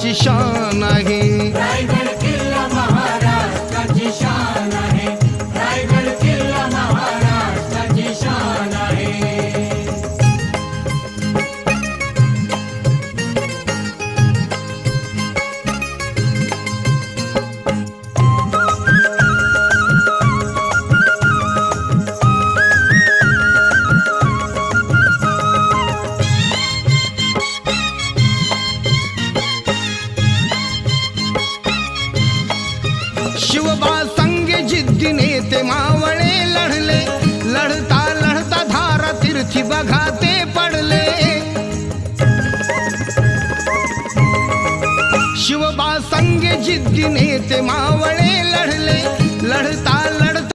महाराष्ट्राची शान आहे. रायगड किल्ला महाराष्ट्राची शान आहे. रायगड किल्ला महाराष्ट्राची शान आहे. शिवबा संगे जिद्दीने ते मावळे लढले. लढता लढता धारा तीर्थी बघा ते पडले. शिवबा संगे जिद्दीने ते मावळे लढले. लढता